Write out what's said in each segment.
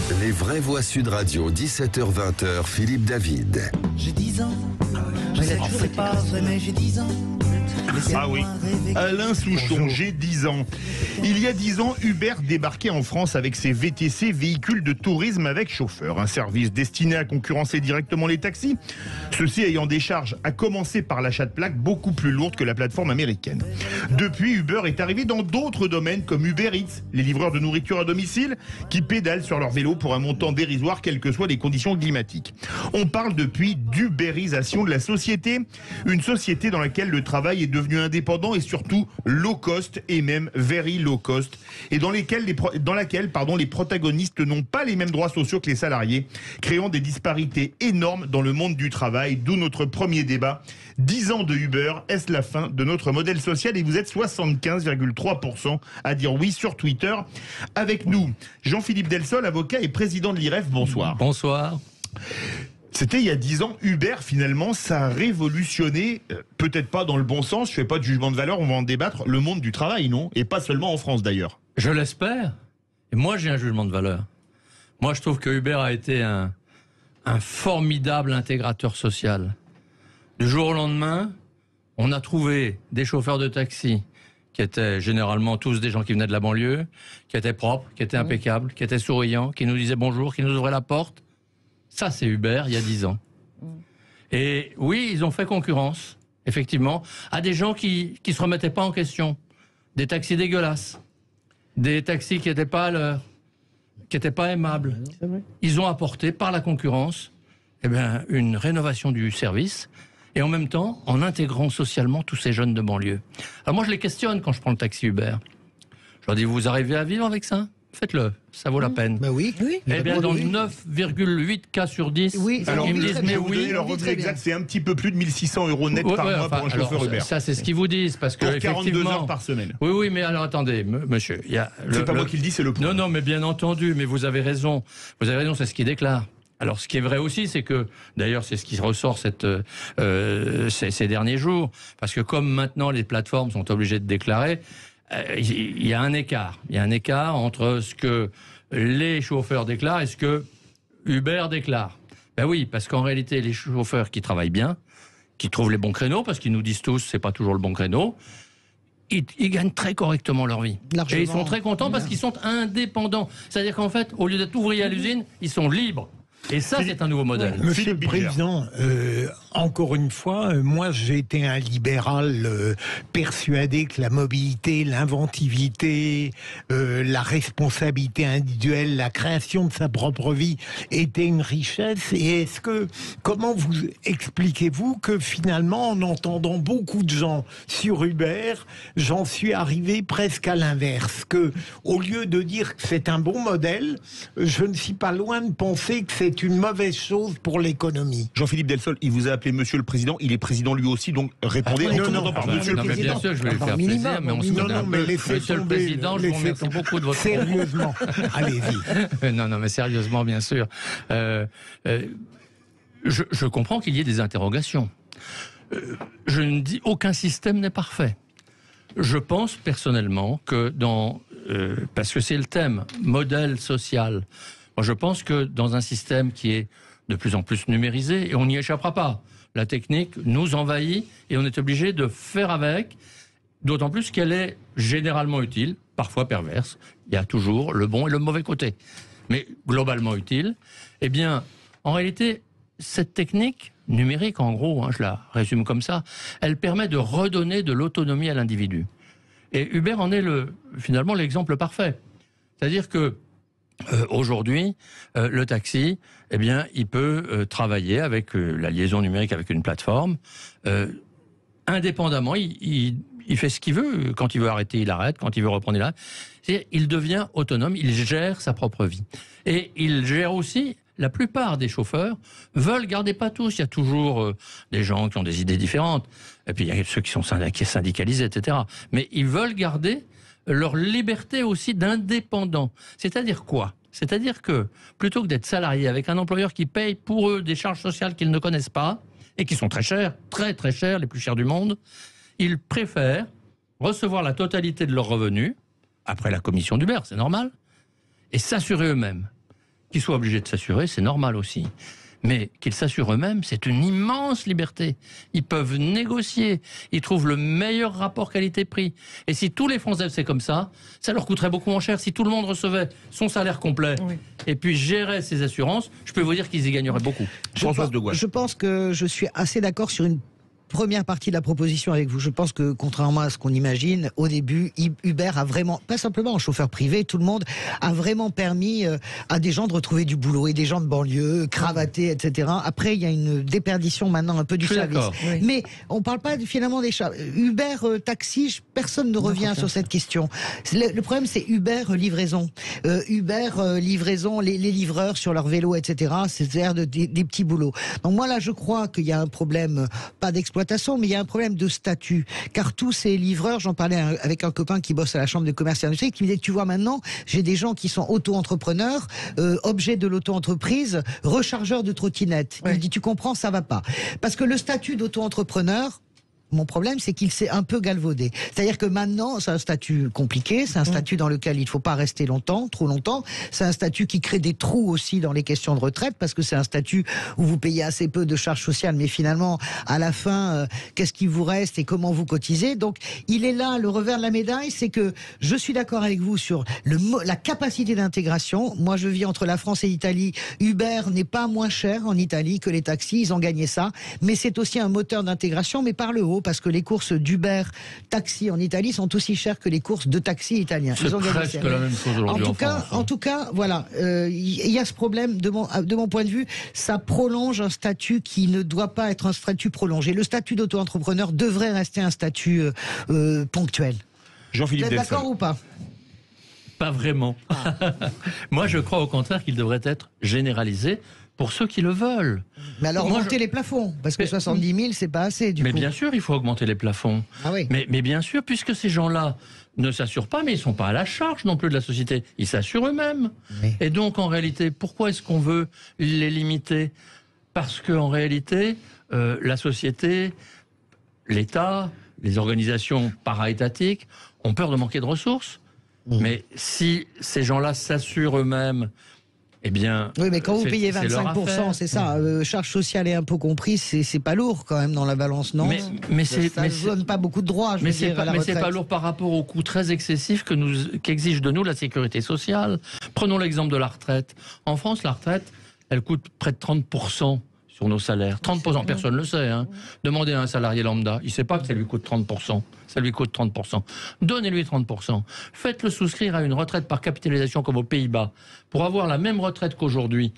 Les vraies voix Sud Radio, 17h-20h, Philippe David. J'ai 10 ans, je sais pas vrai, mais j'ai 10 ans. Ah oui, Alain Souchon, j'ai 10 ans. Il y a 10 ans, Uber débarquait en France avec ses VTC, véhicules de tourisme avec chauffeur. Un service destiné à concurrencer directement les taxis. Ceux-ci ayant des charges, à commencer par l'achat de plaques, beaucoup plus lourdes que la plateforme américaine. Depuis, Uber est arrivé dans d'autres domaines comme Uber Eats, les livreurs de nourriture à domicile, qui pédalent sur leur vélo pour un montant dérisoire, quelles que soient les conditions climatiques. On parle depuis d'ubérisation de la société, une société dans laquelle le travail est devenu indépendant et surtout low cost et même very low cost, et dans laquelle les protagonistes n'ont pas les mêmes droits sociaux que les salariés, créant des disparités énormes dans le monde du travail, d'où notre premier débat. 10 ans de Uber, est-ce la fin de notre modèle social? Et vous êtes 75,3% à dire oui sur Twitter. Avec nous, Jean-Philippe Delsol, avocat et président de l'IREF, bonsoir. Bonsoir. C'était il y a 10 ans, Uber finalement, ça a révolutionné, peut-être pas dans le bon sens, je fais pas de jugement de valeur, on va en débattre, le monde du travail, non? Et pas seulement en France d'ailleurs. Je l'espère. Et moi j'ai un jugement de valeur. Moi je trouve que Uber a été un formidable intégrateur social. Du jour au lendemain, on a trouvé des chauffeurs de taxi qui étaient généralement tous des gens qui venaient de la banlieue, qui étaient propres, qui étaient impeccables, qui étaient souriants, qui nous disaient bonjour, qui nous ouvraient la porte. Ça, c'est Uber, il y a 10 ans. Et oui, ils ont fait concurrence, effectivement, à des gens qui ne se remettaient pas en question. Des taxis dégueulasses, des taxis qui n'étaient pas à l'heure, qui n'étaient pas aimables. Ils ont apporté, par la concurrence, une rénovation du service, et en même temps, en intégrant socialement tous ces jeunes de banlieue. Alors moi, je les questionne quand je prends le taxi Uber. Je leur dis, vous arrivez à vivre avec ça ? Faites-le, ça vaut la peine. Bah oui. Eh bien, dans 9,8 cas sur 10, Alors, ils me disent, mais oui. Le revenu exact, c'est un petit peu plus de 1 600 € net par mois pour un chauffeur Uber. Ça, c'est ce qu'ils vous disent. Parce que, pour 42 heures par semaine. Oui, mais alors attendez, monsieur. C'est pas moi qui le dis, c'est le point. Non, mais bien entendu, mais vous avez raison. Vous avez raison, c'est ce qu'ils déclarent. Alors, ce qui est vrai aussi, c'est que, d'ailleurs, c'est ce qui ressort ces derniers jours, parce que comme maintenant les plateformes sont obligées de déclarer, il y a un écart. Il y a un écart entre ce que les chauffeurs déclarent et ce que Uber déclare. Ben oui, parce qu'en réalité, les chauffeurs qui travaillent bien, qui trouvent les bons créneaux, parce qu'ils nous disent tous c'est pas toujours le bon créneau, ils gagnent très correctement leur vie. Largement. Et ils sont très contents parce qu'ils sont indépendants. C'est-à-dire qu'en fait, au lieu d'être ouvriers à l'usine, ils sont libres. Et ça, c'est un nouveau modèle. Monsieur le Président, encore une fois, moi j'ai été un libéral persuadé que la mobilité, l'inventivité, la responsabilité individuelle, la création de sa propre vie était une richesse. Et comment vous expliquez-vous que finalement, en entendant beaucoup de gens sur Uber, j'en suis arrivé presque à l'inverse, que au lieu de dire que c'est un bon modèle, je ne suis pas loin de penser que c'est une mauvaise chose pour l'économie. Jean-Philippe Delsol, il vous a appelé Monsieur le Président, il est président lui aussi, donc répondez en commençant par Monsieur le Président. Bien sûr, je vais lui faire plaisir, mais on se connaît un peu. Monsieur le Président, je vous remercie beaucoup de votre... Sérieusement, allez-y. Non, mais sérieusement, bien sûr. Je comprends qu'il y ait des interrogations. Je ne dis aucun système n'est parfait. Je pense personnellement que parce que c'est le thème, modèle social, moi, je pense que dans un système qui est de plus en plus numérisé, et on n'y échappera pas, la technique nous envahit et on est obligé de faire avec, d'autant plus qu'elle est généralement utile, parfois perverse. Il y a toujours le bon et le mauvais côté, mais globalement utile. Eh bien, en réalité, cette technique numérique, en gros, je la résume comme ça, elle permet de redonner de l'autonomie à l'individu. Et Uber en est finalement l'exemple parfait. C'est-à-dire que aujourd'hui, le taxi, eh bien, il peut travailler avec la liaison numérique avec une plateforme indépendamment. Il fait ce qu'il veut. Quand il veut arrêter, il arrête. Quand il veut reprendre, il arrête. Il devient autonome. Il gère sa propre vie. Et il gère aussi. La plupart des chauffeurs veulent garder, pas tous. Il y a toujours des gens qui ont des idées différentes. Et puis il y a ceux qui sont syndicalisés, etc. Mais ils veulent garder leur liberté aussi d'indépendant. C'est-à-dire quoi? C'est-à-dire que, plutôt que d'être salarié avec un employeur qui paye pour eux des charges sociales qu'ils ne connaissent pas, et qui sont très chères, très très chères, les plus chères du monde, ils préfèrent recevoir la totalité de leurs revenus, après la commission d'Uber, c'est normal, et s'assurer eux-mêmes. qu'ils soient obligés de s'assurer, c'est normal aussi. Mais qu'ils s'assurent eux-mêmes, c'est une immense liberté. Ils peuvent négocier, ils trouvent le meilleur rapport qualité-prix. Et si tous les Français faisaient comme ça leur coûterait beaucoup moins cher. Si tout le monde recevait son salaire complet et puis gérait ses assurances, je peux vous dire qu'ils y gagneraient beaucoup. Françoise de Gouache. Je pense que je suis assez d'accord sur une première partie de la proposition avec vous. Je pense que, contrairement à ce qu'on imagine, au début, Uber a vraiment, pas simplement en chauffeur privé, tout le monde a vraiment permis à des gens de retrouver du boulot et des gens de banlieue, cravatés, etc. Après, il y a une déperdition maintenant un peu du service. Oui. Mais on parle pas finalement des chats. Uber, taxi, personne ne revient sur cette question. Le problème, c'est Uber livraison. Uber livraison, les livreurs sur leur vélo, etc. C'est-à-dire des petits boulots. Donc moi, là, je crois qu'il y a un problème, pas d'exploitation, mais il y a un problème de statut. Car tous ces livreurs, j'en parlais avec un copain qui bosse à la Chambre de commerce et d'industrie, qui me disait, tu vois maintenant, j'ai des gens qui sont auto-entrepreneurs, objets de l'auto-entreprise, rechargeurs de trottinettes. Il me dit, tu comprends, ça va pas. Parce que le statut d'auto-entrepreneur, mon problème, c'est qu'il s'est un peu galvaudé. C'est-à-dire que maintenant, c'est un statut compliqué, c'est un statut dans lequel il ne faut pas rester longtemps, trop longtemps. C'est un statut qui crée des trous aussi dans les questions de retraite, parce que c'est un statut où vous payez assez peu de charges sociales, mais finalement, à la fin, qu'est-ce qui vous reste et comment vous cotisez. Donc, il est là, le revers de la médaille, c'est que je suis d'accord avec vous sur la capacité d'intégration. Moi, je vis entre la France et l'Italie. Uber n'est pas moins cher en Italie que les taxis, ils ont gagné ça. Mais c'est aussi un moteur d'intégration, mais par le haut, parce que les courses d'Uber taxi en Italie sont aussi chères que les courses de taxi italiens. C'est presque la même chose aujourd'hui en France. En tout cas, voilà, il y a ce problème, de mon point de vue, ça prolonge un statut qui ne doit pas être un statut prolongé. Le statut d'auto-entrepreneur devrait rester un statut ponctuel. Jean-Philippe Vous êtes Delphine. d'accord ou pas? Pas vraiment. Moi, je crois au contraire qu'il devrait être généralisé pour ceux qui le veulent. Mais alors augmenter les plafonds, parce que 70 000, c'est pas assez du coup. Mais bien sûr, il faut augmenter les plafonds. Ah oui. Mais bien sûr, puisque ces gens-là ne s'assurent pas, mais ils ne sont pas à la charge non plus de la société. Ils s'assurent eux-mêmes. Oui. Et donc, en réalité, pourquoi est-ce qu'on veut les limiter? Parce qu'en réalité, la société, l'État, les organisations para-étatiques ont peur de manquer de ressources. Mais si ces gens-là s'assurent eux-mêmes, eh bien, oui, mais quand vous payez c'est leur 25%, affaire. c'est ça, charges sociales et impôts compris, c'est pas lourd quand même dans la balance, non? Ça ne donne pas beaucoup de droits, mais c'est pas lourd par rapport au coût très excessif qu'exige de nous la sécurité sociale. Prenons l'exemple de la retraite. En France, la retraite, elle coûte près de 30% sur nos salaires. 30%, personne ne le sait. Hein. Demandez à un salarié lambda, il ne sait pas que ça lui coûte 30%. Ça lui coûte 30%. Donnez-lui 30%. Faites-le souscrire à une retraite par capitalisation comme aux Pays-Bas. Pour avoir la même retraite qu'aujourd'hui,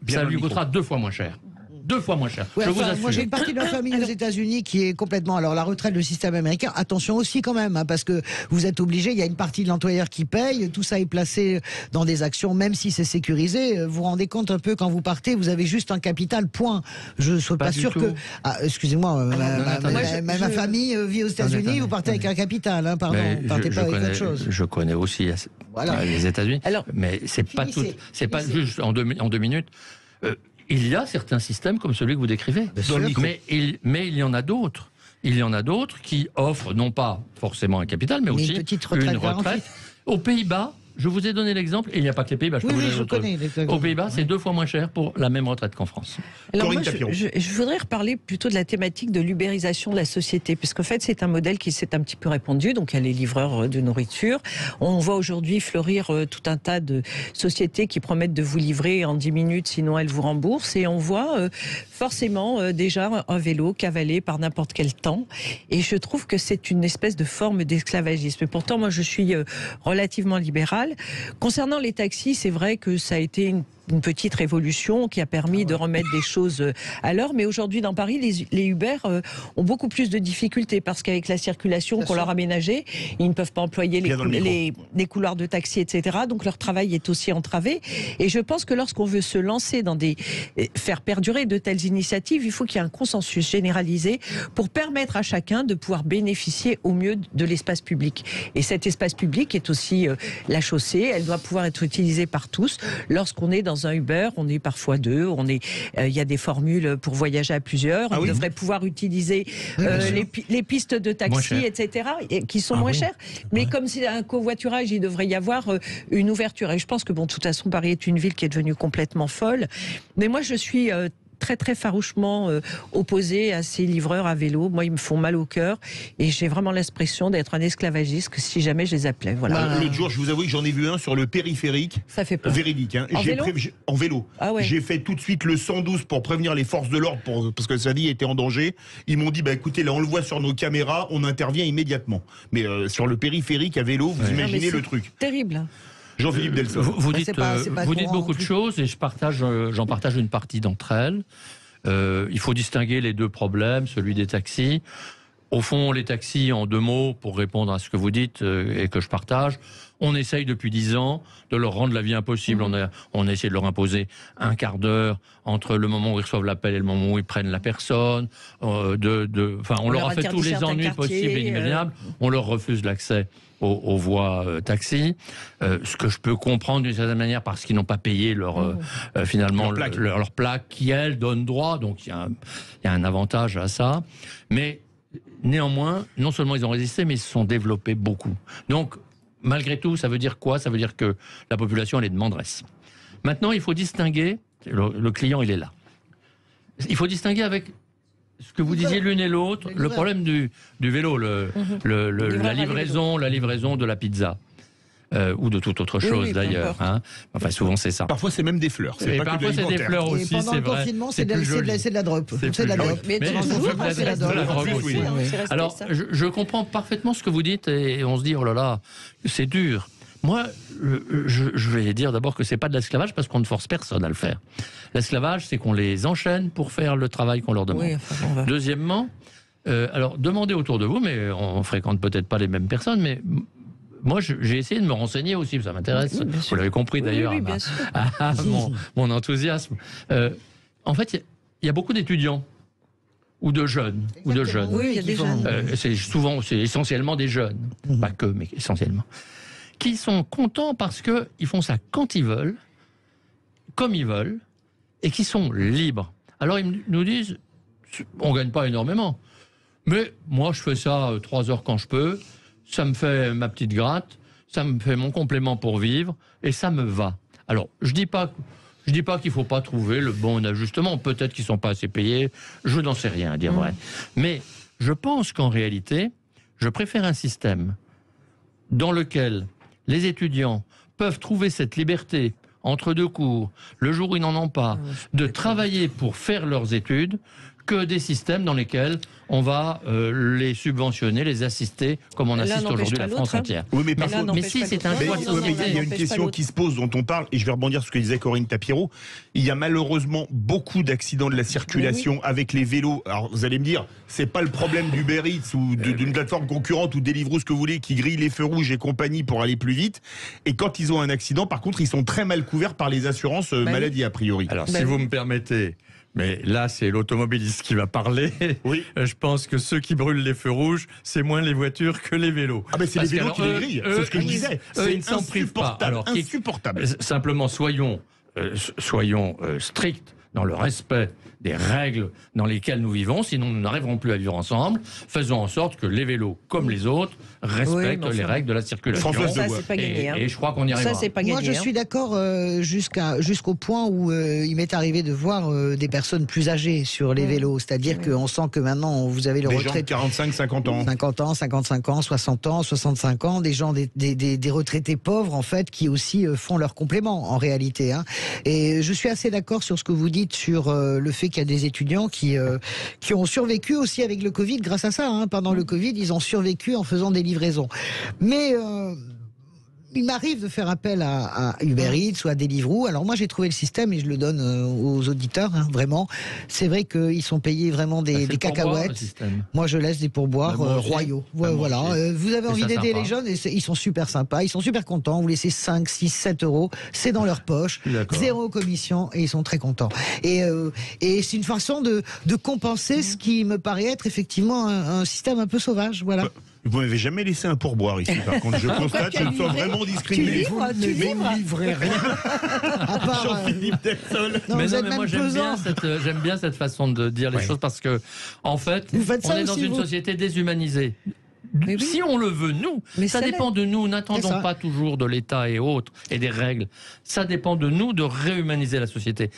ça lui coûtera 2 fois moins cher. 2 fois moins cher. Ouais, je vous assure. moi, j'ai une partie de la famille aux États-Unis qui est complètement. Alors, la retraite, le système américain, attention aussi quand même, hein, parce que vous êtes obligé, il y a une partie de l'employeur qui paye, tout ça est placé dans des actions, même si c'est sécurisé. Vous vous rendez compte un peu quand vous partez, vous avez juste un capital, point. Je ne suis pas sûr que. Ah, excusez-moi, ma famille vit aux États-Unis, vous partez avec un capital, hein, pardon. Vous partez pas avec autre chose. Je connais aussi les États-Unis, mais c'est pas tout. C'est pas juste en 2 minutes. Il y a certains systèmes comme celui que vous décrivez, mais il y en a d'autres. Il y en a d'autres qui offrent non pas forcément un capital, mais aussi une retraite. Aux Pays-Bas, je vous ai donné l'exemple, et il n'y a pas que les Pays-Bas, je peux vous donner d'autres. Aux Pays-Bas, c'est 2 fois moins cher pour la même retraite qu'en France. Alors moi, je voudrais reparler plutôt de la thématique de l'ubérisation de la société, puisqu'en fait, c'est un modèle qui s'est un petit peu répandu, donc il y a les livreurs de nourriture. On voit aujourd'hui fleurir tout un tas de sociétés qui promettent de vous livrer en 10 minutes, sinon elles vous remboursent, et on voit forcément déjà un vélo cavalé par n'importe quel temps, et je trouve que c'est une espèce de forme d'esclavagisme. Pourtant, moi, je suis relativement libérale. Concernant les taxis, c'est vrai que ça a été une petite révolution qui a permis de remettre des choses à l'heure. Mais aujourd'hui, dans Paris, les Uber ont beaucoup plus de difficultés parce qu'avec la circulation qu'on leur a aménagée, ils ne peuvent pas employer les couloirs de taxi, etc. Donc leur travail est aussi entravé. Et je pense que lorsqu'on veut se lancer dans faire perdurer de telles initiatives, il faut qu'il y ait un consensus généralisé pour permettre à chacun de pouvoir bénéficier au mieux de l'espace public. Et cet espace public est aussi la chose rez-de-chaussée. Elle doit pouvoir être utilisée par tous. Lorsqu'on est dans un Uber, on est parfois deux. Il y a des formules pour voyager à plusieurs. On devrait pouvoir utiliser les pistes de taxi, etc., qui sont moins chères. Mais comme c'est un covoiturage, il devrait y avoir une ouverture. Et je pense que, de toute façon, Paris est une ville qui est devenue complètement folle. Mais moi, je suis très très farouchement opposée à ces livreurs à vélo. Moi, ils me font mal au cœur et j'ai vraiment l'impression d'être un esclavagiste que si jamais je les appelais. Voilà. L'autre jour, je vous avoue que j'en ai vu un sur le périphérique. Ça fait peur. Véridique. Hein. En vélo. Ah ouais. J'ai fait tout de suite le 112 pour prévenir les forces de l'ordre parce que sa vie était en danger. Ils m'ont dit, écoutez, là on le voit sur nos caméras, on intervient immédiatement. Mais sur le périphérique à vélo, vous imaginez le truc. Terrible. Jean-Philippe Delson. Vous dites beaucoup de choses et j'en partage une partie d'entre elles. Il faut distinguer les deux problèmes, celui des taxis. Au fond, les taxis, en 2 mots, pour répondre à ce que vous dites et que je partage, on essaye depuis 10 ans de leur rendre la vie impossible. On a essayé de leur imposer un quart d'heure entre le moment où ils reçoivent l'appel et le moment où ils prennent la personne. On leur a fait tous les ennuis possibles et inimaginables. On leur refuse l'accès aux voies taxi. Ce que je peux comprendre d'une certaine manière parce qu'ils n'ont pas payé leur plaque qui, elle, donne droit. Donc il y a un avantage à ça. Mais néanmoins, non seulement ils ont résisté, mais ils se sont développés beaucoup. Donc, malgré tout, ça veut dire quoi ? Ça veut dire que la population, elle est demanderesse. Maintenant, il faut distinguer, le client, il est là. Il faut distinguer avec ce que vous disiez l'une et l'autre, le problème du vélo, la livraison de la pizza. Ou de toute autre chose d'ailleurs. Hein. Enfin, souvent c'est ça. Parfois c'est même des fleurs. Et pas parfois c'est des fleurs aussi. Et pendant le confinement, c'est de la drop. C'est de la drop. Mais c'est de la drogue aussi. Alors, je comprends parfaitement ce que vous dites et on se dit oh là là, c'est dur. Moi, je vais dire d'abord que c'est pas de l'esclavage parce qu'on ne force personne à le faire. L'esclavage, c'est qu'on les enchaîne pour faire le travail qu'on leur demande. Deuxièmement, alors demandez autour de vous, mais on fréquente peut-être pas les mêmes personnes, mais moi, j'ai essayé de me renseigner aussi, ça m'intéresse. Vous l'avez compris d'ailleurs, mon enthousiasme. En fait, il y a beaucoup d'étudiants ou de jeunes. Oui, il y a des jeunes. C'est essentiellement des jeunes, pas que, mais essentiellement, qui sont contents parce qu'ils font ça quand ils veulent, comme ils veulent, et qui sont libres. Alors, ils nous disent, on ne gagne pas énormément, mais moi, je fais ça 3 heures quand je peux. Ça me fait ma petite gratte, ça me fait mon complément pour vivre, et ça me va. Alors, je dis pas qu'il faut pas trouver le bon ajustement. Peut-être qu'ils sont pas assez payés. Je n'en sais rien, à dire vrai. Mais je pense qu'en réalité, je préfère un système dans lequel les étudiants peuvent trouver cette liberté entre 2 cours, le jour où ils n'en ont pas, de travailler pour faire leurs études, que des systèmes dans lesquels on va les subventionner, les assister, comme on assiste aujourd'hui la France entière. Oui, mais si c'est un choix de société. Il y a une question qui se pose dont on parle, et je vais rebondir sur ce que disait Corinne Tapiro. Il y a malheureusement beaucoup d'accidents de la circulation avec les vélos. Alors vous allez me dire, c'est pas le problème d'Uber Eats ou d'une plateforme concurrente ou Deliveroo, ce que vous voulez, qui grille les feux rouges et compagnie pour aller plus vite. Et quand ils ont un accident, par contre, ils sont très mal couverts par les assurances maladie a priori. Alors si vous me permettez. Mais là, c'est l'automobiliste qui va parler. Oui. Je pense que ceux qui brûlent les feux rouges, c'est moins les voitures que les vélos. Ah, mais c'est les vélos qui les grillent. C'est ce que je disais. C'est insupportable. Alors, insupportable. Simplement, soyons stricts dans le respect des règles dans lesquelles nous vivons, sinon nous n'arriverons plus à vivre ensemble. Faisons en sorte que les vélos, comme les autres, respectent les règles de la circulation. Ça, c'est pas gagné. Et je crois qu'on y arrivera. Ça, c'est pas gagné. Moi, je suis d'accord jusqu'au point où il m'est arrivé de voir des personnes plus âgées sur les vélos. C'est-à-dire qu'on sent que maintenant, vous avez le retraite. Des gens de 45, 50 ans. 50 ans, 55 ans, 60 ans, 65 ans, des gens, des retraités pauvres, en fait, qui aussi font leur complément, en réalité. Hein. Et je suis assez d'accord sur ce que vous dites sur le fait qu'il y a des étudiants qui ont survécu aussi avec le Covid grâce à ça. Hein. Pendant le Covid, ils ont survécu en faisant des livraisons. Mais il m'arrive de faire appel à Uber Eats ou à Deliveroo. Alors moi, j'ai trouvé le système et je le donne aux auditeurs, hein, vraiment. C'est vrai qu'ils sont payés vraiment des cacahuètes. Moi, je laisse des pourboires royaux. Voilà. Vous avez envie d'aider les jeunes et ils sont super sympas. Ils sont super contents. Vous laissez 5, 6, 7 euros. C'est dans leur poche. 0 commission et ils sont très contents. Et c'est une façon de compenser ce qui me paraît être effectivement un système un peu sauvage. Voilà. Vous m'avez jamais laissé un pourboire ici, par contre. Je constate que je sois vraiment discriminé. Vous ne me livrez rien. À part, Jean-Philippe Delsol. non, Mais vous non, êtes mais même moi pesant. j'aime bien cette façon de dire les choses parce que, en fait, Vous faites ça on est dans aussi, une vous société déshumanisée. Mais oui. Si on le veut, nous, Mais ça ça dépend de nous. C'est N'attendons ça. pas toujours de l'État et autres et des règles. Ça dépend de nous de réhumaniser la société.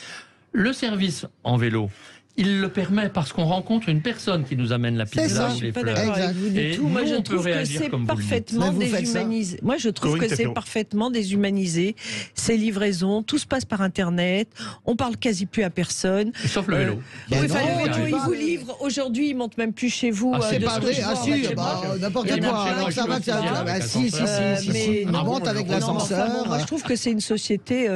Le service en vélo, il le permet parce qu'on rencontre une personne qui nous amène la C'est pizza ça. ou Je suis les pas fleurs. d'accord avec vous du Et tout. Moi, nous, je on peut trouve que réagir c'est comme vous le dites. parfaitement Mais vous faites ça. déshumanisé. Moi, je trouve Corinne que c'est Tapiro. parfaitement déshumanisé. Ces livraisons, tout se passe par Internet. On parle quasi plus à personne. Sauf le vélo. Ben Oui, non, enfin, le tu vélo, ils parles- vous livrent. Aujourd'hui, ils montent même plus chez vous. Ah, c'est de C'est ce pas que vrai, je ah vois, si, ouais, bah, chez moi. n'importe Il y en a quoi, chez moi, alors je ça suis va, aussi ça bien va. avec Bah, si, l'ascenseur. on non, monte mais avec non, mais enfin, l'ascenseur. moi, je trouve que c'est une société,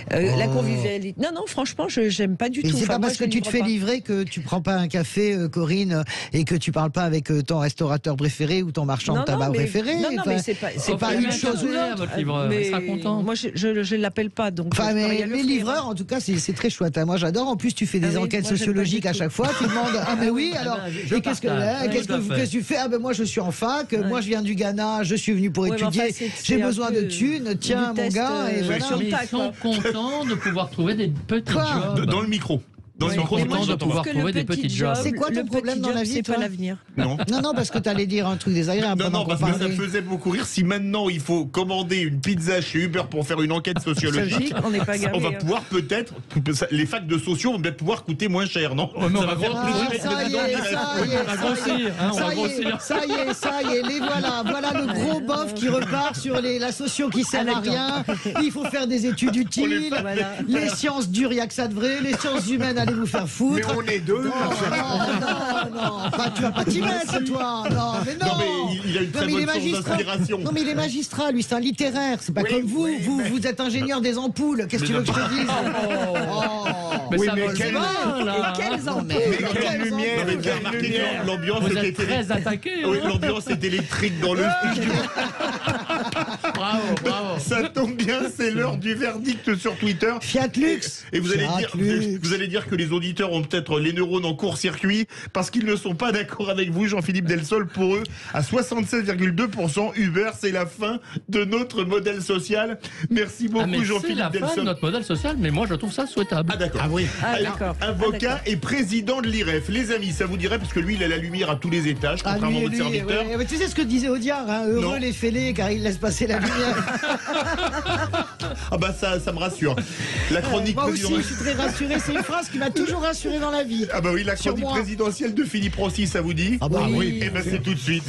la convivialité. Non, non, franchement, je j'aime pas du Et tout. c'est Enfin, pas moi, parce je que tu te livre fais pas. livrer que tu prends pas un café, Corinne, et que tu parles pas avec ton restaurateur préféré ou ton marchand de Non, tabac non, mais- préféré. Non, non, Enfin, mais c'est pas une chose ou à l'autre. votre livreur. Mais Il sera content. Moi, je l'appelle pas, donc. Enfin, je peux mais rien lui les offrir. livreurs, en tout cas, c'est très chouette. Hein. Moi, j'adore. En plus, tu fais des Ah oui, enquêtes moi, j'aime sociologiques pas à du chaque fois. Tu demandes, ah, mais oui, alors, je et qu'est-ce que partage. qu'est-ce Tout à fait. que tu fais? Ah, ben, moi, je suis en fac. Moi, je viens du Ghana. Je suis venu pour Ouais, mais étudier. enfin, c'est J'ai un besoin peu de thunes. Tiens, du mon test, gars. Et voilà. sur le Mais tas, ils sont contents de pouvoir trouver des petits Quoi jobs. Dans le micro. Dans le Ils sont micro, Mais moi, contents je de trouve pouvoir que trouver le des petit petits jobs. C'est quoi ton le problème petit dans la job, vie, c'est toi pas l'avenir. Non. Non, parce que t'allais dire un truc désagréable. Non, pendant non, qu'on parce que ça parlait. me faisait beaucoup rire. Si maintenant il faut commander une pizza chez Uber pour faire une enquête sociologique, Sociologique, on n'est pas gavé, on va hein. pouvoir peut-être, les facs de sociaux vont peut-être pouvoir coûter moins cher, non? Ouais, mais on Ça va va faire voir. plaisir Ah, avec ça le y dedans est, qui ça reste. y est, On va grossir, hein, on va grossir. ça y est, les voilà. Voilà le gros bof qui repart sur la socio qui sert à rien. Il faut faire des études utiles. Voilà. Les sciences dures, il n'y a que ça de vrai. Les sciences humaines, allez vous faire foutre. Mais on est deux. Non. Enfin, tu vas pas t'y mettre, toi. Non, mais non. Non, mais il a une très Non, mais il bonne est source magistrat. d'inspiration. Non, mais il est magistrat, lui, c'est un littéraire. C'est pas comme vous. Vous êtes ingénieur des ampoules. Qu'est-ce que tu veux que je te dise? Oh. Mais Oui, ça mais vole quel- pas, là. Et quelles Non, mais Mais quelles quelle lumière, Non, mais bien quelle remarqué lumière. que l'ambiance Vous était êtes très attaqué. Oui, hein. l'ambiance est électrique dans le studio. Bravo. Ça tombe bien, c'est l'heure du verdict sur Twitter. Fiat Lux. Et vous allez, Fiat dire, Lux. vous allez dire que les auditeurs ont peut-être les neurones en court-circuit parce qu'ils ne sont pas d'accord avec vous, Jean-Philippe Delsol. Pour eux, à 76,2%, Uber, c'est la fin de notre modèle social. Merci beaucoup, Ah, mais c'est Jean-Philippe la fin de Delsol. notre modèle social, mais moi je trouve ça souhaitable. Ah d'accord. Ah oui. Ah, Allez, d'accord. avocat et président de l'IREF. Les amis, ça vous dirait, parce que lui, il a la lumière à tous les étages, Ah, contrairement à votre serviteur. ouais. Mais tu sais ce que disait Audiard, hein, heureux Non. les fêlés car ils laissent passer la lumière. Ah bah ça me rassure. La chronique Moi aussi, je présidentielle. suis très rassuré. C'est une phrase qui m'a toujours rassuré dans la vie. Ah bah oui, la Sur chronique moi. présidentielle de Philippe Rossi, ça vous dit? Ah bah oui. Eh ben c'est tout de suite.